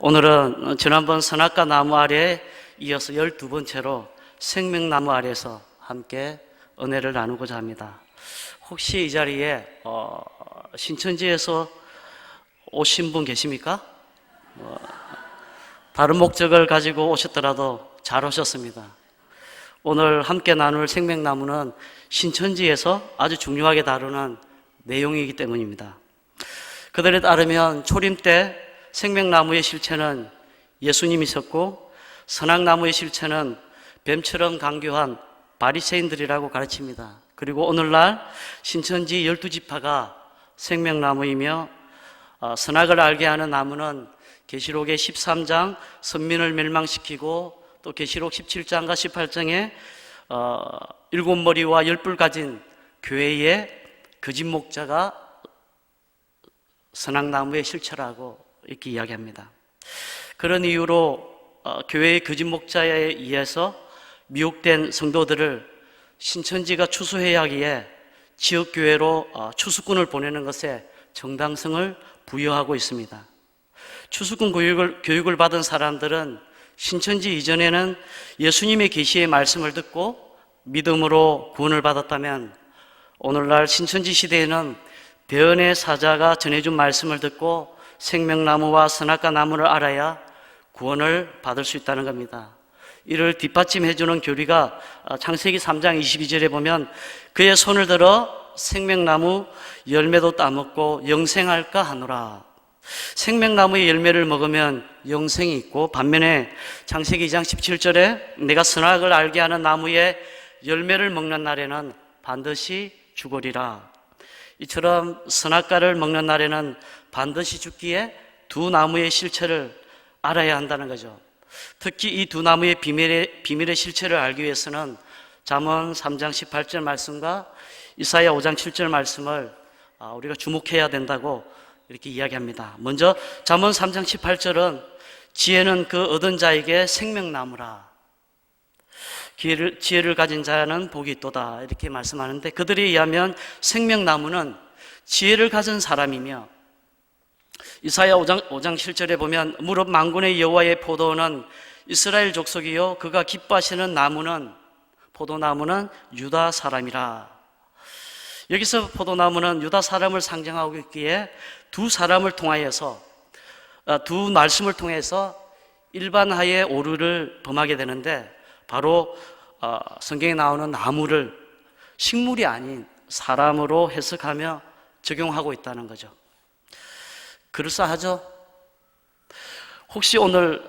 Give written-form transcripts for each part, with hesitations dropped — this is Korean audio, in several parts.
오늘은 지난번 선악과 나무 아래에 이어서 12번째로 생명나무 아래에서 함께 은혜를 나누고자 합니다. 혹시 이 자리에 신천지에서 오신 분 계십니까? 다른 목적을 가지고 오셨더라도 잘 오셨습니다. 오늘 함께 나눌 생명나무는 신천지에서 아주 중요하게 다루는 내용이기 때문입니다. 그들에 따르면 초림 때 생명나무의 실체는 예수님이셨고 선악나무의 실체는 뱀처럼 강교한 바리새인들이라고 가르칩니다. 그리고 오늘날 신천지 12지파가 생명나무이며 선악을 알게 하는 나무는 계시록의 13장 선민을 멸망시키고 또 계시록 17장과 18장에 7머리와 10뿔 가진 교회의 거짓 목자가 선악나무의 실체라고 이렇게 이야기합니다. 그런 이유로 교회의 거짓 목자에 의해서 미혹된 성도들을 신천지가 추수해야 하기에 지역교회로 추수꾼을 보내는 것에 정당성을 부여하고 있습니다. 추수꾼 교육을 받은 사람들은 신천지 이전에는 예수님의 계시의 말씀을 듣고 믿음으로 구원을 받았다면 오늘날 신천지 시대에는 대언의 사자가 전해준 말씀을 듣고 생명나무와 선악과 나무를 알아야 구원을 받을 수 있다는 겁니다. 이를 뒷받침해주는 교리가 창세기 3장 22절에 보면 그의 손을 들어 생명나무 열매도 따먹고 영생할까 하노라. 생명나무의 열매를 먹으면 영생이 있고 반면에 창세기 2장 17절에 내가 선악을 알게 하는 나무의 열매를 먹는 날에는 반드시 죽으리라. 이처럼 선악과를 먹는 날에는 반드시 죽기에 두 나무의 실체를 알아야 한다는 거죠. 특히 이 두 나무의 비밀의 실체를 알기 위해서는 잠언 3장 18절 말씀과 이사야 5장 7절 말씀을 우리가 주목해야 된다고 이렇게 이야기합니다. 먼저 잠언 3장 18절은 지혜는 그 얻은 자에게 생명나무라. 지혜를 가진 자는 복이 있도다 이렇게 말씀하는데 그들에 의하면 생명나무는 지혜를 가진 사람이며 이사야 5장 7절에 보면 무릇 만군의 여호와의 포도는 이스라엘 족속이요 그가 기뻐하시는 나무는 포도나무는 유다 사람이라. 여기서 포도나무는 유다 사람을 상징하고 있기에 두 사람을 통하여서 두 말씀을 통해서 일반하에 오류를 범하게 되는데 바로 성경에 나오는 나무를 식물이 아닌 사람으로 해석하며 적용하고 있다는 거죠. 그럴싸하죠? 혹시 오늘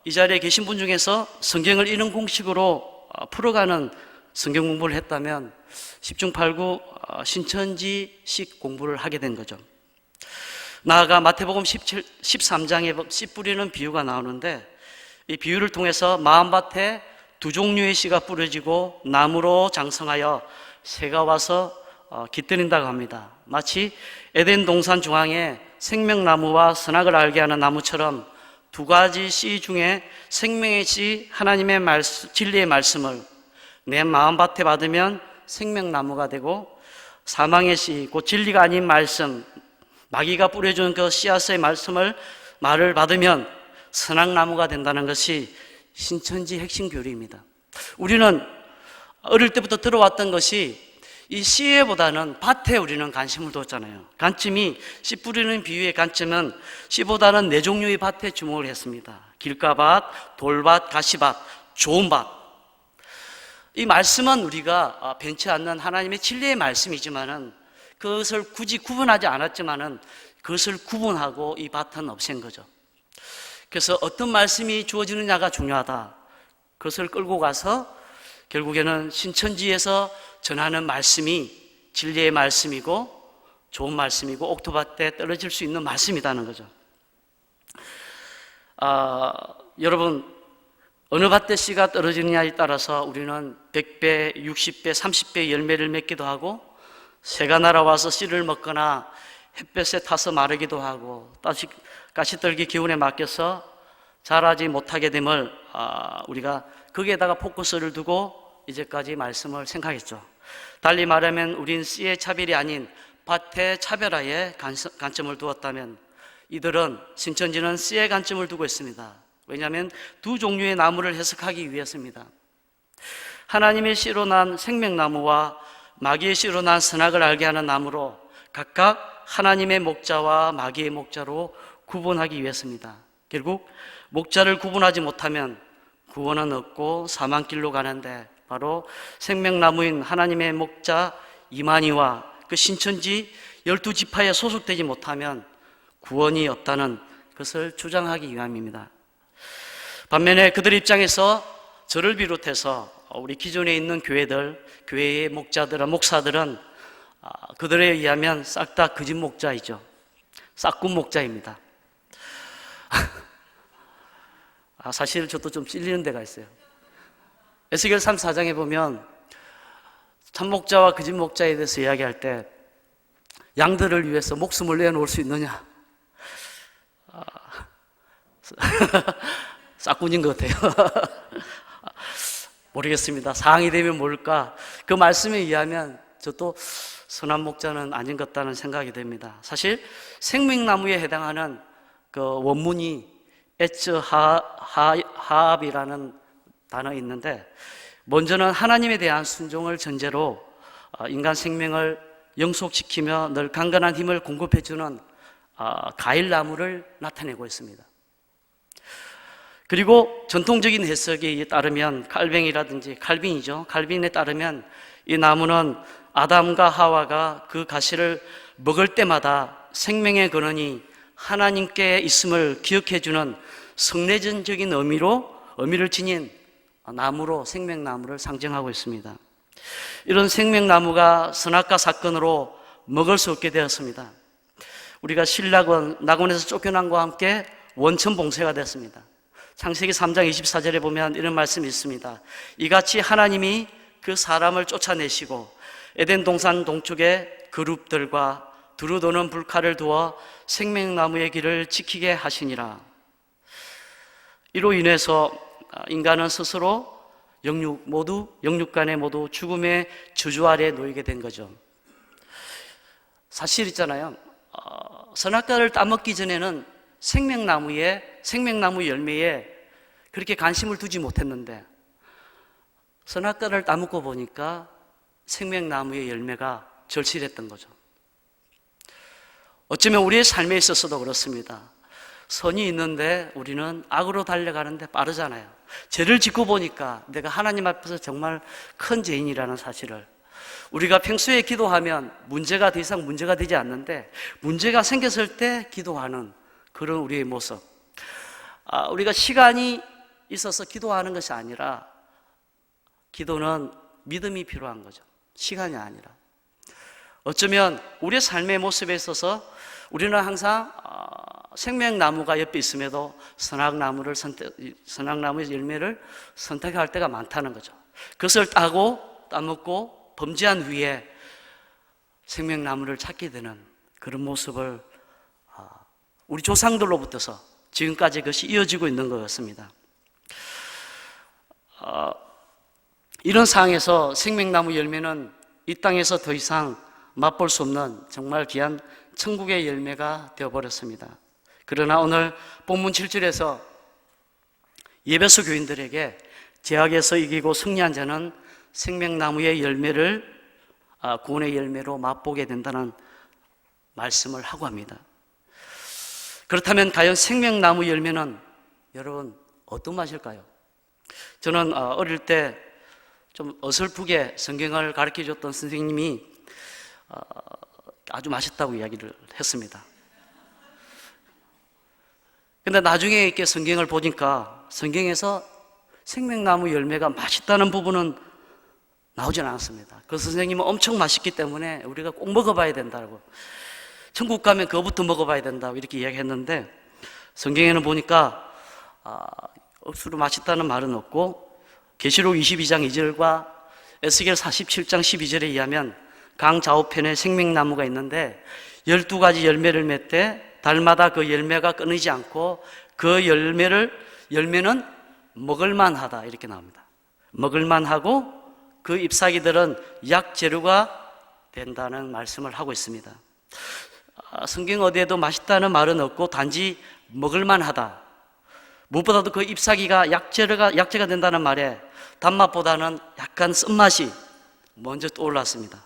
이 자리에 계신 분 중에서 성경을 이런 공식으로 풀어가는 성경 공부를 했다면 10중 8구 신천지식 공부를 하게 된 거죠. 나아가 마태복음 13장에 씨 뿌리는 비유가 나오는데 이 비유를 통해서 마음밭에 두 종류의 씨가 뿌려지고 나무로 장성하여 새가 와서 깃들인다고 합니다. 마치 에덴 동산 중앙에 생명나무와 선악을 알게 하는 나무처럼 두 가지 씨 중에 생명의 씨 하나님의 진리의 말씀을 내 마음밭에 받으면 생명나무가 되고 사망의 씨 곧 진리가 아닌 말씀 마귀가 뿌려준 그 씨앗의 말을 받으면 선악나무가 된다는 것이 신천지 핵심 교리입니다. 우리는 어릴 때부터 들어왔던 것이 이 씨보다는 밭에 우리는 관심을 뒀잖아요. 관점이 씨 뿌리는 비유의 관점은 씨보다는 네 종류의 밭에 주목을 했습니다. 길가밭, 돌밭, 가시밭, 좋은 밭. 이 말씀은 우리가 변치 않는 하나님의 진리의 말씀이지만은 그것을 굳이 구분하지 않았지만은 그것을 구분하고 이 밭은 없앤 거죠. 그래서 어떤 말씀이 주어지느냐가 중요하다. 그것을 끌고 가서 결국에는 신천지에서 전하는 말씀이 진리의 말씀이고 좋은 말씀이고 옥토밭에 떨어질 수 있는 말씀이라는 거죠. 여러분 어느 밭에 씨가 떨어지느냐에 따라서 우리는 100배, 60배, 30배 열매를 맺기도 하고 새가 날아와서 씨를 먹거나 햇볕에 타서 마르기도 하고 가시떨기 기운에 맡겨서 자라지 못하게 됨을 우리가 거기에다가 포커스를 두고 이제까지 말씀을 생각했죠. 달리 말하면 우린 씨의 차별이 아닌 밭의 차별화에 관점을 두었다면 이들은 신천지는 C의 관점을 두고 있습니다. 왜냐하면 두 종류의 나무를 해석하기 위해서입니다. 하나님의 씨로 난 생명나무와 마귀의 씨로 난 선악을 알게 하는 나무로 각각 하나님의 목자와 마귀의 목자로 구분하기 위해서입니다. 결국 목자를 구분하지 못하면 구원은 없고 사망길로 가는데, 바로 생명나무인 하나님의 목자 이만희와 그 신천지 12지파에 소속되지 못하면 구원이 없다는 것을 주장하기 위함입니다. 반면에 그들 입장에서 저를 비롯해서 우리 기존에 있는 교회들, 교회의 목사들은 그들에 의하면 싹 다 거짓 목자이죠. 싹군 목자입니다. 사실 저도 좀 찔리는 데가 있어요. 에스겔 34장에 보면 참목자와 거짓 목자에 대해서 이야기할 때 양들을 위해서 목숨을 내놓을 수 있느냐? 싹군인 것 같아요. 모르겠습니다. 상황이 되면 뭘까? 그 말씀에 의하면 저도 선한 목자는 아닌 것 같다는 생각이 됩니다. 사실 생명나무에 해당하는 그 원문이 에츠하합이라는 단어 있는데, 먼저는 하나님에 대한 순종을 전제로 인간 생명을 영속시키며 늘 강건한 힘을 공급해주는 가일나무를 나타내고 있습니다. 그리고 전통적인 해석에 따르면 칼빈에 따르면 이 나무는 아담과 하와가 그 가시를 먹을 때마다 생명의 근원이 하나님께 있음을 기억해주는 성례전적인 의미를 지닌 나무로, 생명나무를 상징하고 있습니다. 이런 생명나무가 선악과 사건으로 먹을 수 없게 되었습니다. 우리가 낙원에서 쫓겨난과 함께 원천 봉쇄가 됐습니다. 창세기 3장 24절에 보면 이런 말씀이 있습니다. 이같이 하나님이 그 사람을 쫓아내시고 에덴 동산 동쪽에 그룹들과 두루 도는 불칼을 두어 생명나무의 길을 지키게 하시니라. 이로 인해서 인간은 스스로 영육간에 모두 죽음의 저주 아래에 놓이게 된 거죠. 사실 있잖아요. 선악과를 따먹기 전에는 생명나무 열매에 그렇게 관심을 두지 못했는데, 선악과를 따먹고 보니까 생명나무의 열매가 절실했던 거죠. 어쩌면 우리의 삶에 있어서도 그렇습니다. 선이 있는데 우리는 악으로 달려가는데 빠르잖아요. 죄를 짓고 보니까 내가 하나님 앞에서 정말 큰 죄인이라는 사실을, 우리가 평소에 기도하면 문제가 더 이상 문제가 되지 않는데 문제가 생겼을 때 기도하는 그런 우리의 모습. 우리가 시간이 있어서 기도하는 것이 아니라, 기도는 믿음이 필요한 거죠. 시간이 아니라. 어쩌면 우리의 삶의 모습에 있어서 우리는 항상 생명나무가 옆에 있음에도 선악나무의 열매를 선택할 때가 많다는 거죠. 그것을 따먹고 범죄한 후에 생명나무를 찾게 되는 그런 모습을 우리 조상들로부터서 지금까지 그것이 이어지고 있는 것 같습니다. 이런 상황에서 생명나무 열매는 이 땅에서 더 이상 맛볼 수 없는 정말 귀한 천국의 열매가 되어버렸습니다. 그러나 오늘 본문 7절에서 예배소 교인들에게 죄악에서 이기고 승리한 자는 생명나무의 열매를 구원의 열매로 맛보게 된다는 말씀을 하고 합니다. 그렇다면 과연 생명나무 열매는 여러분 어떤 맛일까요? 저는 어릴 때 좀 어설프게 성경을 가르쳐 줬던 선생님이 아주 맛있다고 이야기를 했습니다. 근데 나중에 이렇게 성경을 보니까 성경에서 생명나무 열매가 맛있다는 부분은 나오진 않았습니다. 그 선생님은 엄청 맛있기 때문에 우리가 꼭 먹어봐야 된다고, 천국 가면 그거부터 먹어봐야 된다고 이렇게 이야기했는데, 성경에는 보니까 억수로 맛있다는 말은 없고, 계시록 22장 2절과 에스겔 47장 12절에 의하면 강 좌우편에 생명나무가 있는데 12가지 열매를 맺되 달마다 그 열매가 끊이지 않고 그 열매는 먹을만하다 이렇게 나옵니다. 먹을만하고 그 잎사귀들은 약 재료가 된다는 말씀을 하고 있습니다. 성경 어디에도 맛있다는 말은 없고 단지 먹을만하다. 무엇보다도 그 잎사귀가 약재가 된다는 말에 단맛보다는 약간 쓴맛이 먼저 떠올랐습니다.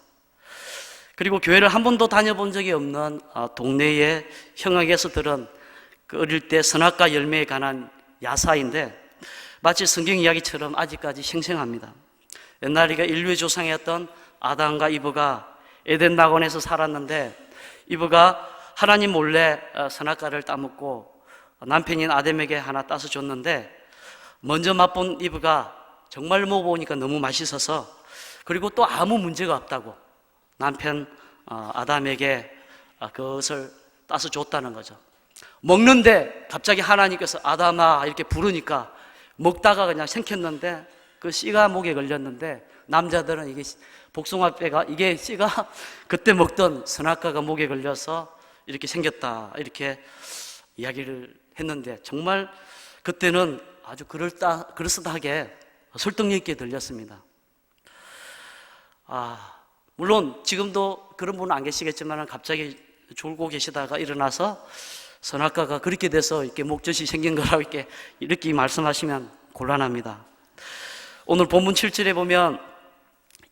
그리고 교회를 한 번도 다녀본 적이 없는 동네의 형에게서 들은 그 어릴 때 선악과 열매에 관한 야사인데 마치 성경 이야기처럼 아직까지 생생합니다. 옛날에 인류의 조상이었던 아담과 이브가 에덴 낙원에서 살았는데 이브가 하나님 몰래 선악과를 따먹고 남편인 아담에게 하나 따서 줬는데 먼저 맛본 이브가 정말 먹어보니까 너무 맛있어서 그리고 또 아무 문제가 없다고 남편 아담에게 그것을 따서 줬다는 거죠. 먹는데 갑자기 하나님께서 아담아 이렇게 부르니까 먹다가 그냥 생겼는데 그 씨가 목에 걸렸는데 남자들은 이게 복숭아뼈가 이게 씨가 그때 먹던 선악과가 목에 걸려서 이렇게 생겼다 이렇게 이야기를 했는데 정말 그때는 아주 그럴듯하게 설득력 있게 들렸습니다. 물론 지금도 그런 분은 안 계시겠지만 갑자기 졸고 계시다가 일어나서 선악과가 그렇게 돼서 이렇게 목젖이 생긴 거라고 이렇게 말씀하시면 곤란합니다. 오늘 본문 7절에 보면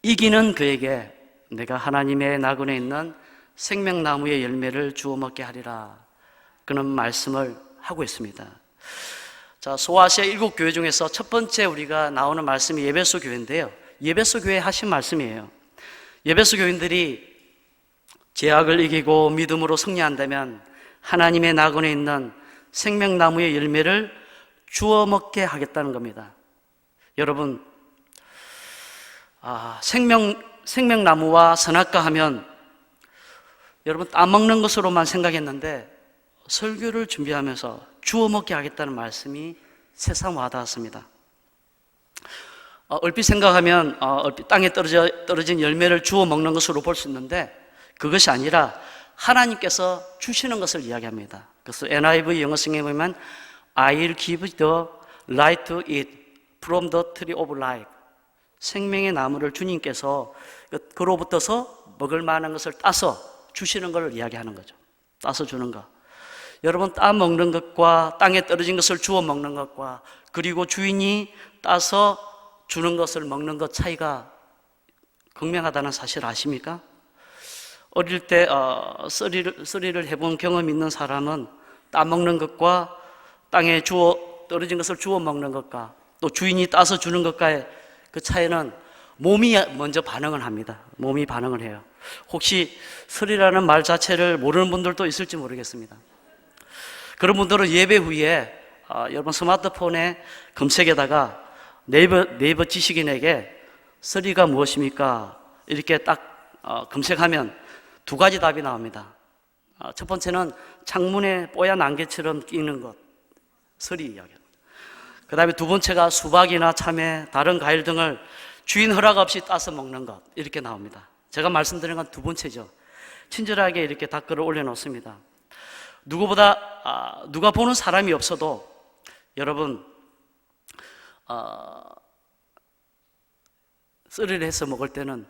이기는 그에게 내가 하나님의 나그네에 있는 생명나무의 열매를 주워 먹게 하리라 그런 말씀을 하고 있습니다. 자, 소아시아 7교회 중에서 첫 번째 우리가 나오는 말씀이 예배소 교회인데요. 예배소 교회 하신 말씀이에요. 예배소 교인들이 죄악을 이기고 믿음으로 승리한다면 하나님의 나그네에 있는 생명나무의 열매를 주워 먹게 하겠다는 겁니다. 여러분, 생명나무와 선악과 하면 여러분 따먹는 것으로만 생각했는데 설교를 준비하면서 주워 먹게 하겠다는 말씀이 새삼 와닿았습니다. 얼핏 생각하면 얼핏 땅에 떨어진 열매를 주워 먹는 것으로 볼 수 있는데 그것이 아니라 하나님께서 주시는 것을 이야기합니다. 그래서 NIV 영어 성경에 보면 I'll give the light to eat from the tree of life. 생명의 나무를 주님께서 그로부터서 먹을 만한 것을 따서 주시는 것을 이야기하는 거죠. 따서 주는 것. 여러분 따 먹는 것과 땅에 떨어진 것을 주워 먹는 것과 그리고 주인이 따서 주는 것을 먹는 것 차이가 극명하다는 사실 아십니까? 어릴 때 썰이를 해본 경험 있는 사람은 따 먹는 것과 땅에 떨어진 것을 주워 먹는 것과 또 주인이 따서 주는 것과의 그 차이는 몸이 먼저 반응을 합니다. 몸이 반응을 해요. 혹시 썰이라는 말 자체를 모르는 분들도 있을지 모르겠습니다. 그런 분들은 예배 후에 여러분 스마트폰에 검색에다가 네이버 지식인에게 썰이가 무엇입니까? 이렇게 딱 검색하면 두 가지 답이 나옵니다. 첫 번째는 창문에 뽀얀 안개처럼 끼는 것, 썰이 이야기합니다. 그 다음에 두 번째가 수박이나 참외, 다른 과일 등을 주인 허락 없이 따서 먹는 것, 이렇게 나옵니다. 제가 말씀드린 건 두 번째죠. 친절하게 이렇게 댓글을 올려놓습니다. 누가 보는 사람이 없어도 여러분 썰이를 해서 먹을 때는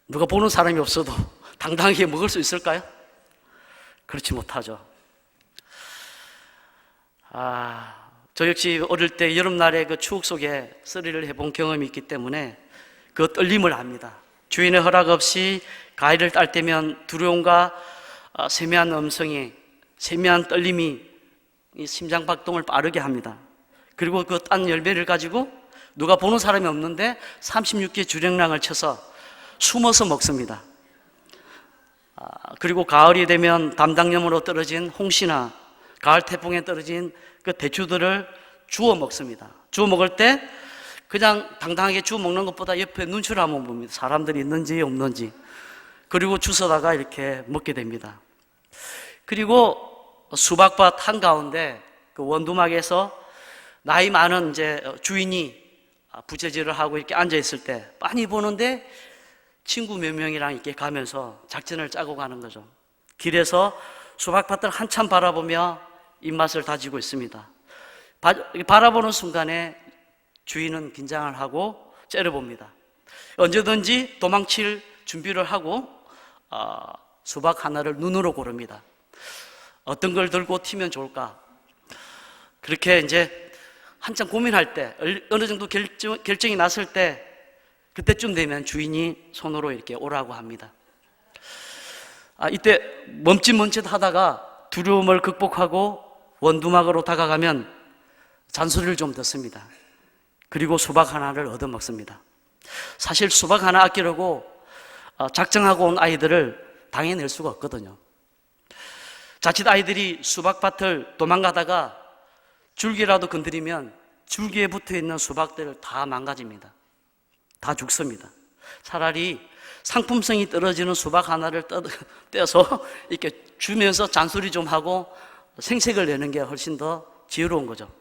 누가 보는 사람이 없어도 당당하게 먹을 수 있을까요? 그렇지 못하죠. 저 역시 어릴 때 여름날의 그 추억 속에 썰이를 해본 경험이 있기 때문에 그 떨림을 압니다. 주인의 허락 없이 과일을 딸 때면 두려움과 세미한 음성이, 세미한 떨림이 이 심장박동을 빠르게 합니다. 그리고 그 딴 열매를 가지고 누가 보는 사람이 없는데 36개 주랭랑을 쳐서 숨어서 먹습니다. 그리고 가을이 되면 담당염으로 떨어진 홍시나 가을 태풍에 떨어진 그 대추들을 주워 먹습니다. 주워 먹을 때 그냥 당당하게 주워 먹는 것보다 옆에 눈치를 한번 봅니다. 사람들이 있는지 없는지. 그리고 주워다가 이렇게 먹게 됩니다. 그리고 수박밭 한가운데 그 원두막에서 나이 많은 이제 주인이 부채질을 하고 이렇게 앉아있을 때 빤히 보는데 친구 몇 명이랑 이렇게 가면서 작전을 짜고 가는 거죠. 길에서 수박밭을 한참 바라보며 입맛을 다지고 있습니다. 바라보는 순간에 주인은 긴장을 하고 째려봅니다. 언제든지 도망칠 준비를 하고 수박 하나를 눈으로 고릅니다. 어떤 걸 들고 튀면 좋을까? 그렇게 이제 한참 고민할 때, 어느 정도 결정이 났을 때, 그때쯤 되면 주인이 손으로 이렇게 오라고 합니다. 이때 멈칫멈칫 하다가 두려움을 극복하고 원두막으로 다가가면 잔소리를 좀 듣습니다. 그리고 수박 하나를 얻어먹습니다. 사실 수박 하나 아끼려고 작정하고 온 아이들을 당해낼 수가 없거든요. 자칫 아이들이 수박밭을 도망가다가 줄기라도 건드리면 줄기에 붙어있는 수박들을 다 망가집니다. 다 죽습니다. 차라리 상품성이 떨어지는 수박 하나를 떼서 이렇게 주면서 잔소리 좀 하고 생색을 내는 게 훨씬 더 지혜로운 거죠.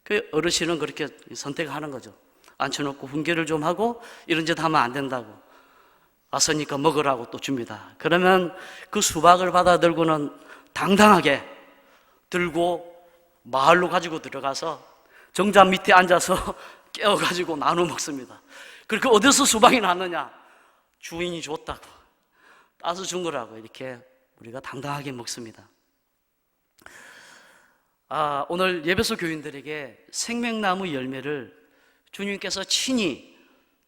그 어르신은 그렇게 선택하는 거죠. 앉혀놓고 훈계를 좀 하고 이런 짓 하면 안 된다고. 왔으니까 먹으라고 또 줍니다. 그러면 그 수박을 받아들고는 당당하게 들고 마을로 가지고 들어가서 정자 밑에 앉아서 깨워가지고 나눠 먹습니다. 그렇게 어디서 수박이 났느냐? 주인이 줬다고, 따서 준 거라고 이렇게 우리가 당당하게 먹습니다. 오늘 예배소 교인들에게 생명나무 열매를 주님께서 친히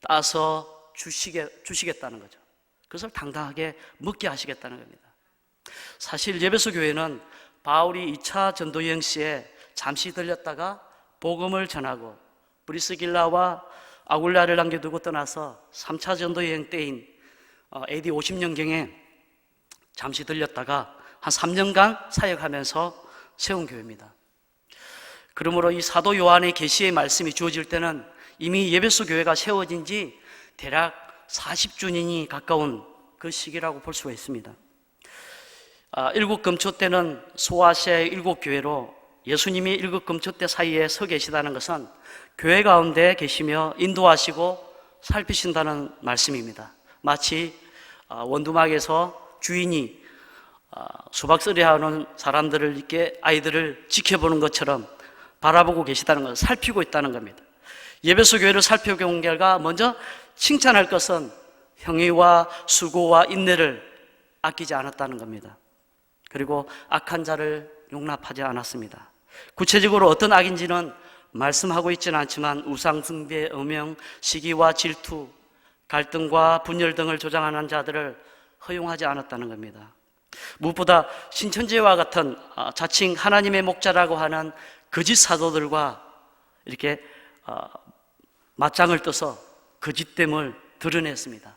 따서 주시겠다는 거죠. 그것을 당당하게 먹게 하시겠다는 겁니다. 사실 예배소 교회는 바울이 2차 전도 여행 시에 잠시 들렸다가 복음을 전하고 브리스길라와 아굴라를 남겨두고 떠나서 3차 전도 여행 때인 AD 50년경에 잠시 들렸다가 한 3년간 사역하면서 세운 교회입니다. 그러므로 이 사도 요한의 계시의 말씀이 주어질 때는 이미 예배소 교회가 세워진 지 대략 40주년이 가까운 그 시기라고 볼 수가 있습니다. 일곱 금초 때는 소아시아의 일곱 교회로 예수님이 일곱 금초 때 사이에 서 계시다는 것은 교회 가운데 계시며 인도하시고 살피신다는 말씀입니다. 마치 원두막에서 주인이 수박쓰리 하는 사람들을 이렇게 아이들을 지켜보는 것처럼 바라보고 계시다는 것을 살피고 있다는 겁니다. 예배소 교회를 살펴본 결과 먼저 칭찬할 것은 형의와 수고와 인내를 아끼지 않았다는 겁니다. 그리고 악한 자를 용납하지 않았습니다. 구체적으로 어떤 악인지는 말씀하고 있지는 않지만 우상 숭배, 음행, 시기와 질투, 갈등과 분열 등을 조장하는 자들을 허용하지 않았다는 겁니다. 무엇보다 신천지와 같은 자칭 하나님의 목자라고 하는 거짓 사도들과 이렇게 맞짱을 떠서 거짓됨을 드러냈습니다.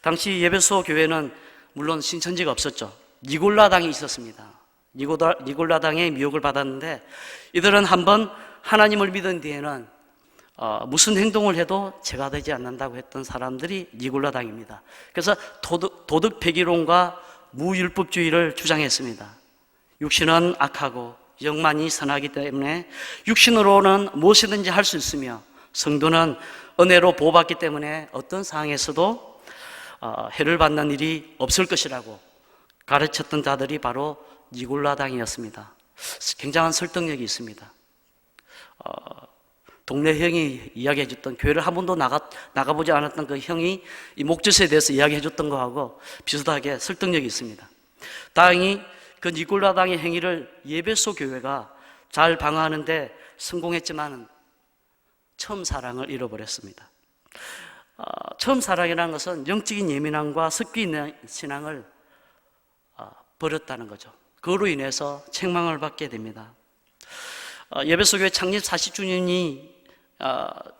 당시 예배소 교회는 물론 신천지가 없었죠. 니골라당이 있었습니다. 니골라당의 미혹을 받았는데 이들은 한번 하나님을 믿은 뒤에는 무슨 행동을 해도 죄가 되지 않는다고 했던 사람들이 니골라당입니다. 그래서 도덕 폐기론과 무율법주의를 주장했습니다. 육신은 악하고 영만이 선하기 때문에 육신으로는 무엇이든지 할 수 있으며 성도는 은혜로 보호받기 때문에 어떤 상황에서도 해를 받는 일이 없을 것이라고 가르쳤던 자들이 바로 니골라당이었습니다. 굉장한 설득력이 있습니다. 동네 형이 이야기해 줬던, 교회를 한 번도 나가보지 않았던 그 형이 이 목젖에 대해서 이야기해 줬던 거하고 비슷하게 설득력이 있습니다. 다행히 그 니골라당의 행위를 예배소 교회가 잘 방어하는데 성공했지만 처음 사랑을 잃어버렸습니다. 처음 사랑이라는 것은 영적인 예민함과 섞여 있는 신앙을 버렸다는 거죠. 그로 인해서 책망을 받게 됩니다. 예배소 교회 창립 40주년이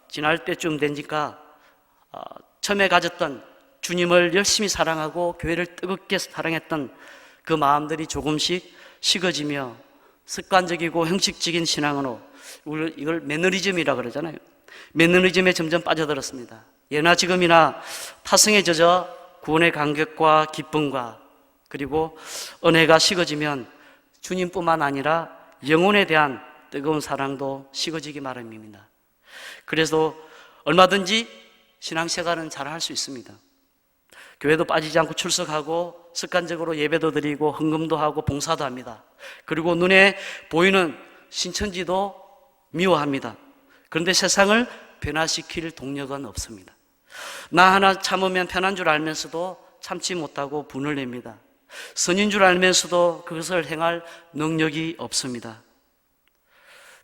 지날 때쯤 되니까 처음에 가졌던 주님을 열심히 사랑하고 교회를 뜨겁게 사랑했던 그 마음들이 조금씩 식어지며 습관적이고 형식적인 신앙으로, 이걸 매너리즘이라고 그러잖아요. 매너리즘에 점점 빠져들었습니다. 예나 지금이나 타성에 젖어 구원의 감격과 기쁨과 그리고 은혜가 식어지면 주님뿐만 아니라 영혼에 대한 뜨거운 사랑도 식어지기 마련입니다. 그래서 얼마든지 신앙생활은 잘 할 수 있습니다. 교회도 빠지지 않고 출석하고 습관적으로 예배도 드리고 헌금도 하고 봉사도 합니다. 그리고 눈에 보이는 신천지도 미워합니다. 그런데 세상을 변화시킬 동력은 없습니다. 나 하나 참으면 편한 줄 알면서도 참지 못하고 분을 냅니다. 선인 줄 알면서도 그것을 행할 능력이 없습니다.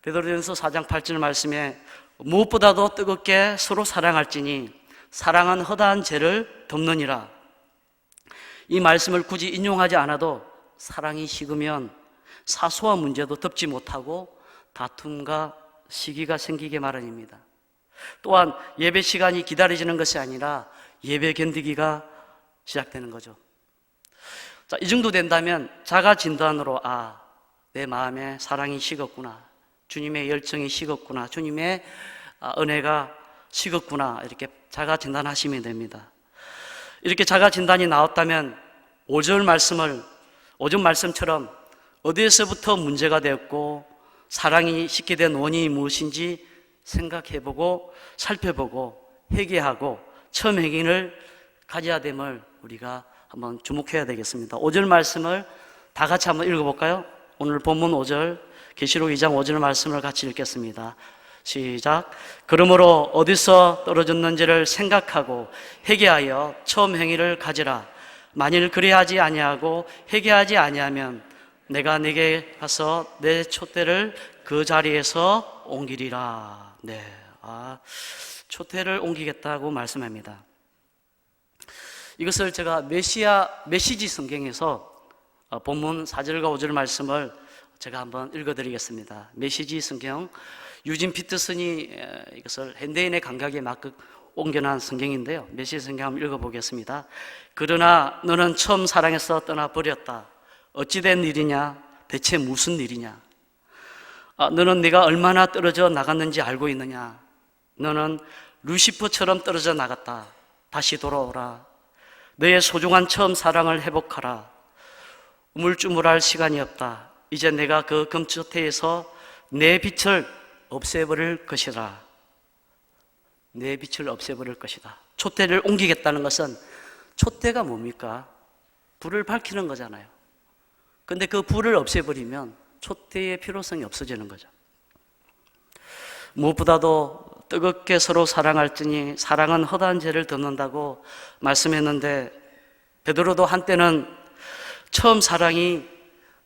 베드로전서 4장 8절 말씀에 무엇보다도 뜨겁게 서로 사랑할지니 사랑은 허다한 죄를 덮느니라. 이 말씀을 굳이 인용하지 않아도 사랑이 식으면 사소한 문제도 덮지 못하고 다툼과 시기가 생기게 마련입니다. 또한 예배 시간이 기다려지는 것이 아니라 예배 견디기가 시작되는 거죠. 자, 이 정도 된다면 자가 진단으로 내 마음에 사랑이 식었구나, 주님의 열정이 식었구나, 주님의 은혜가 식었구나, 이렇게 자가 진단하시면 됩니다. 이렇게 자가 진단이 나왔다면 오전 말씀처럼 어디에서부터 문제가 되었고 사랑이 식게 된 원인이 무엇인지 생각해보고 살펴보고 회개하고 처음 행위를 가져야 됨을 우리가 한번 주목해야 되겠습니다. 5절 말씀을 다 같이 한번 읽어볼까요? 오늘 본문 5절, 계시록 2장 5절 말씀을 같이 읽겠습니다. 시작. 그러므로 어디서 떨어졌는지를 생각하고 회개하여 처음 행위를 가지라. 만일 그리하지 아니하고 회개하지 아니하면 내가 네게 가서 내 촛대를 그 자리에서 옮기리라. 촛대를 옮기겠다고 말씀합니다. 이것을 제가 메시지 성경에서 본문 4절과 5절 말씀을 제가 한번 읽어드리겠습니다. 메시지 성경, 유진 피터슨이 이것을 현대인의 감각에 맞게 옮겨놓은 성경인데요. 메시지 성경 한번 읽어보겠습니다. 그러나 너는 처음 사랑해서 떠나버렸다. 어찌된 일이냐? 대체 무슨 일이냐? 너는 네가 얼마나 떨어져 나갔는지 알고 있느냐? 너는 루시퍼처럼 떨어져 나갔다. 다시 돌아오라. 너의 소중한 처음 사랑을 회복하라. 우물쭈물할 시간이 없다. 이제 내가 그 금초태에서 내 빛을 없애버릴 것이다. 내 빛을 없애버릴 것이다. 촛대를 옮기겠다는 것은, 촛대가 뭡니까? 불을 밝히는 거잖아요. 근데 그 불을 없애버리면 촛대의 필요성이 없어지는 거죠. 무엇보다도 뜨겁게 서로 사랑할지니 사랑은 허다한 죄를 덮는다고 말씀했는데, 베드로도 한때는 처음 사랑이,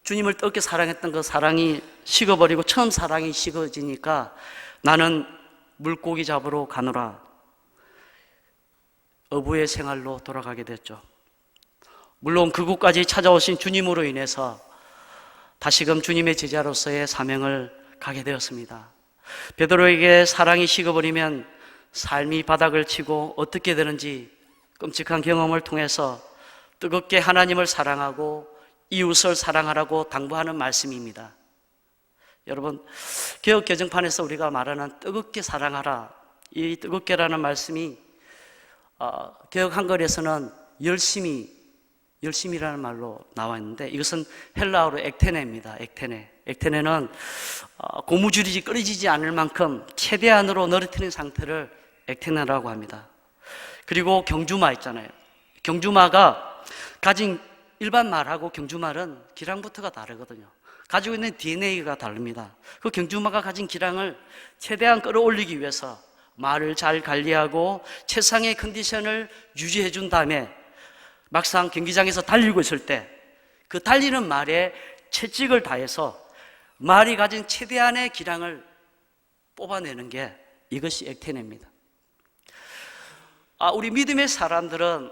주님을 뜨겁게 사랑했던 그 사랑이 식어버리고 처음 사랑이 식어지니까 나는 물고기 잡으러 가노라, 어부의 생활로 돌아가게 됐죠. 물론 그곳까지 찾아오신 주님으로 인해서 다시금 주님의 제자로서의 사명을 가게 되었습니다. 베드로에게 사랑이 식어버리면 삶이 바닥을 치고 어떻게 되는지 끔찍한 경험을 통해서 뜨겁게 하나님을 사랑하고 이웃을 사랑하라고 당부하는 말씀입니다. 여러분, 개역 개정판에서 우리가 말하는 뜨겁게 사랑하라, 이 뜨겁게라는 말씀이 개역 한글에서는 열심이라는 말로 나와 있는데, 이것은 헬라어로 액테네입니다. 액테네는 고무줄이 끓여지지 않을 만큼 최대한으로 늘어뜨린 상태를 액테네라고 합니다. 그리고 경주마 있잖아요. 경주마가 가진 일반 말하고 경주말은 기량부터가 다르거든요. 가지고 있는 DNA가 다릅니다. 그 경주마가 가진 기량을 최대한 끌어올리기 위해서 말을 잘 관리하고 최상의 컨디션을 유지해 준 다음에 막상 경기장에서 달리고 있을 때 그 달리는 말에 채찍을 다해서 말이 가진 최대한의 기량을 뽑아내는 게 이것이 액테네입니다. 우리 믿음의 사람들은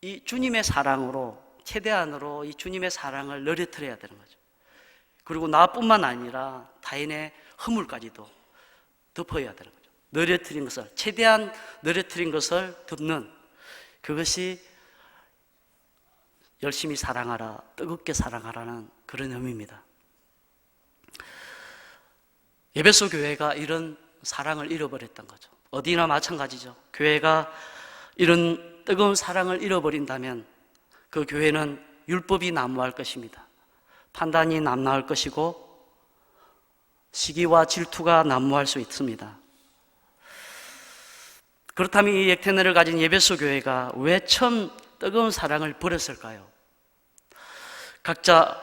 이 주님의 사랑으로, 최대한으로 이 주님의 사랑을 늘어뜨려야 되는 거죠. 그리고 나뿐만 아니라 타인의 허물까지도 덮어야 되는 거죠. 늘어뜨린 것을, 최대한 늘어뜨린 것을 덮는, 그것이 열심히 사랑하라, 뜨겁게 사랑하라는 그런 의미입니다. 에베소 교회가 이런 사랑을 잃어버렸던 거죠. 어디나 마찬가지죠. 교회가 이런 뜨거운 사랑을 잃어버린다면 그 교회는 율법이 난무할 것입니다. 판단이 난무할 것이고 시기와 질투가 난무할 수 있습니다. 그렇다면 이 액테네를 가진 에베소 교회가 왜 처음 뜨거운 사랑을 버렸을까요? 각자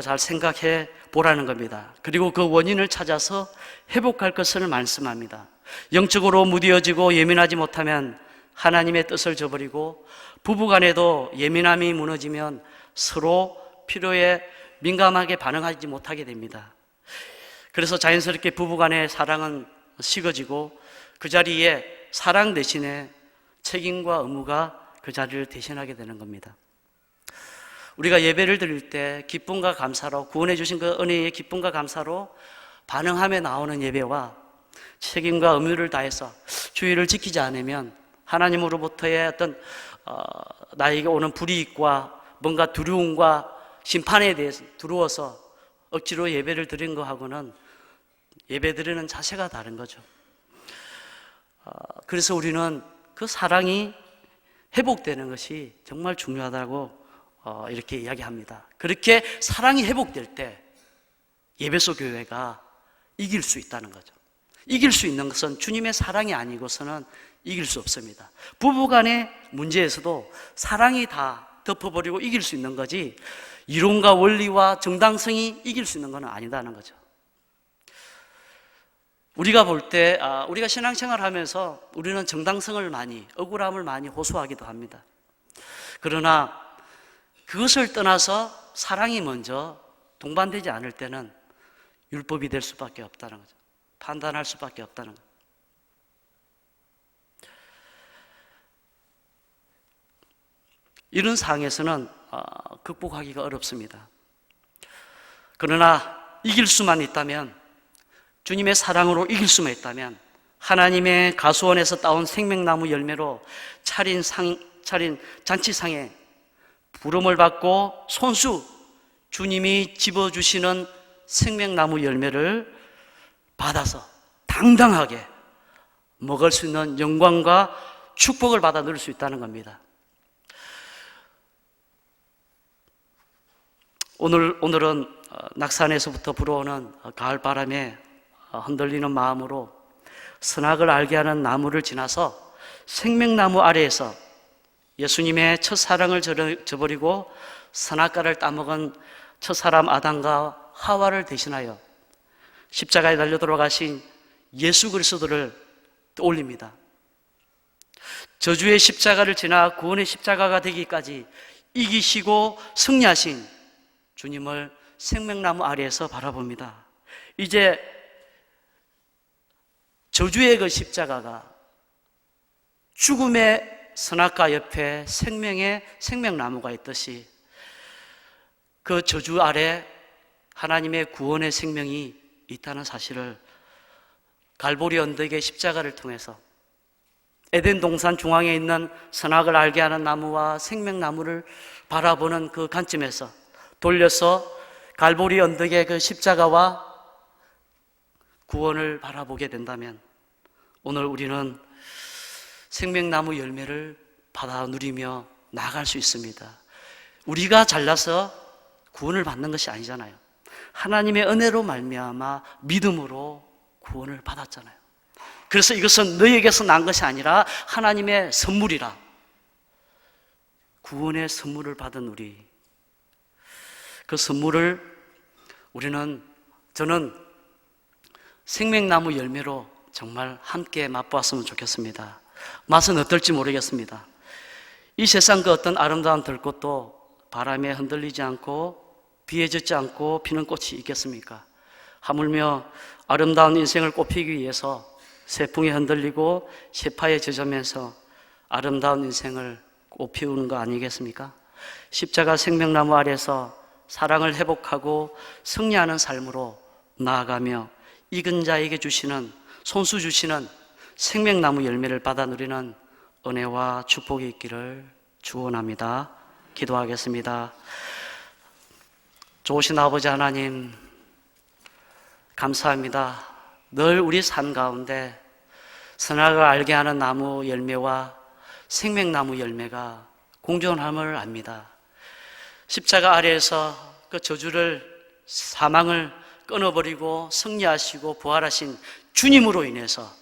잘 생각해 보라는 겁니다. 그리고 그 원인을 찾아서 회복할 것을 말씀합니다. 영적으로 무뎌지고 예민하지 못하면 하나님의 뜻을 저버리고 부부간에도 예민함이 무너지면 서로 필요에 민감하게 반응하지 못하게 됩니다. 그래서 자연스럽게 부부간의 사랑은 식어지고 그 자리에 사랑 대신에 책임과 의무가 그 자리를 대신하게 되는 겁니다. 우리가 예배를 드릴 때 기쁨과 감사로 구원해 주신 그 은혜의 기쁨과 감사로 반응하며 나오는 예배와 책임과 의무를 다해서 주의를 지키지 않으면 하나님으로부터의 어떤 나에게 오는 불이익과 뭔가 두려움과 심판에 대해서 두려워서 억지로 예배를 드린 거하고는 예배 드리는 자세가 다른 거죠. 그래서 우리는 그 사랑이 회복되는 것이 정말 중요하다고 이렇게 이야기합니다. 그렇게 사랑이 회복될 때 예배소 교회가 이길 수 있다는 거죠. 이길 수 있는 것은 주님의 사랑이 아니고서는 이길 수 없습니다. 부부간의 문제에서도 사랑이 다 덮어버리고 이길 수 있는 거지 이론과 원리와 정당성이 이길 수 있는 건 아니다는 거죠. 우리가 볼 때 우리가 신앙생활을 하면서 우리는 정당성을 많이, 억울함을 많이 호소하기도 합니다. 그러나 그것을 떠나서 사랑이 먼저 동반되지 않을 때는 율법이 될 수밖에 없다는 거죠. 판단할 수밖에 없다는 거죠. 이런 상황에서는 극복하기가 어렵습니다. 그러나 이길 수만 있다면, 주님의 사랑으로 이길 수만 있다면 하나님의 가수원에서 따온 생명나무 열매로 차린 잔치상에 부름을 받고 손수 주님이 집어주시는 생명나무 열매를 받아서 당당하게 먹을 수 있는 영광과 축복을 받아 누릴 수 있다는 겁니다. 오늘은 낙산에서부터 불어오는 가을 바람에 흔들리는 마음으로 선악을 알게 하는 나무를 지나서 생명나무 아래에서 예수님의 첫사랑을 저버리고 선악과를 따먹은 첫사람 아담과 하와를 대신하여 십자가에 달려 돌아가신 예수 그리스도를 떠올립니다. 저주의 십자가를 지나 구원의 십자가가 되기까지 이기시고 승리하신 주님을 생명나무 아래에서 바라봅니다. 이제 저주의 그 십자가가 죽음의 선악과 옆에 생명의 생명나무가 있듯이 그 저주 아래 하나님의 구원의 생명이 있다는 사실을 갈보리 언덕의 십자가를 통해서 에덴 동산 중앙에 있는 선악을 알게 하는 나무와 생명나무를 바라보는 그 관점에서 돌려서 갈보리 언덕의 그 십자가와 구원을 바라보게 된다면 오늘 우리는 생명나무 열매를 받아 누리며 나아갈 수 있습니다. 우리가 잘나서 구원을 받는 것이 아니잖아요. 하나님의 은혜로 말미암아 믿음으로 구원을 받았잖아요. 그래서 이것은 너희에게서 난 것이 아니라 하나님의 선물이라. 구원의 선물을 받은 우리, 그 선물을 저는 생명나무 열매로 정말 함께 맛보았으면 좋겠습니다. 맛은 어떨지 모르겠습니다. 이 세상 그 어떤 아름다운 들꽃도 바람에 흔들리지 않고 비에 젖지 않고 피는 꽃이 있겠습니까? 하물며 아름다운 인생을 꽃피기 위해서 세풍에 흔들리고 세파에 젖으면서 아름다운 인생을 꽃피우는 거 아니겠습니까? 십자가 생명나무 아래서 사랑을 회복하고 승리하는 삶으로 나아가며 익은 자에게 주시는, 손수 주시는 생명나무 열매를 받아 누리는 은혜와 축복이 있기를 축원합니다. 기도하겠습니다. 좋으신 아버지 하나님, 감사합니다. 늘 우리 삶 가운데 선악을 알게 하는 나무 열매와 생명나무 열매가 공존함을 압니다. 십자가 아래에서 그 저주를, 사망을 끊어버리고 승리하시고 부활하신 주님으로 인해서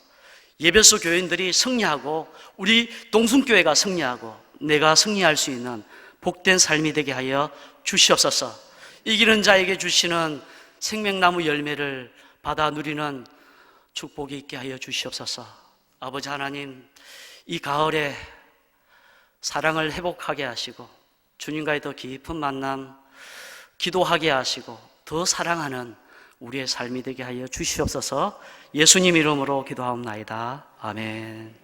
예배소 교인들이 승리하고 우리 동순교회가 승리하고 내가 승리할 수 있는 복된 삶이 되게 하여 주시옵소서. 이기는 자에게 주시는 생명나무 열매를 받아 누리는 축복이 있게 하여 주시옵소서. 아버지 하나님, 이 가을에 사랑을 회복하게 하시고 주님과의 더 깊은 만남 기도하게 하시고 더 사랑하는 우리의 삶이 되게 하여 주시옵소서. 예수님 이름으로 기도하옵나이다. 아멘.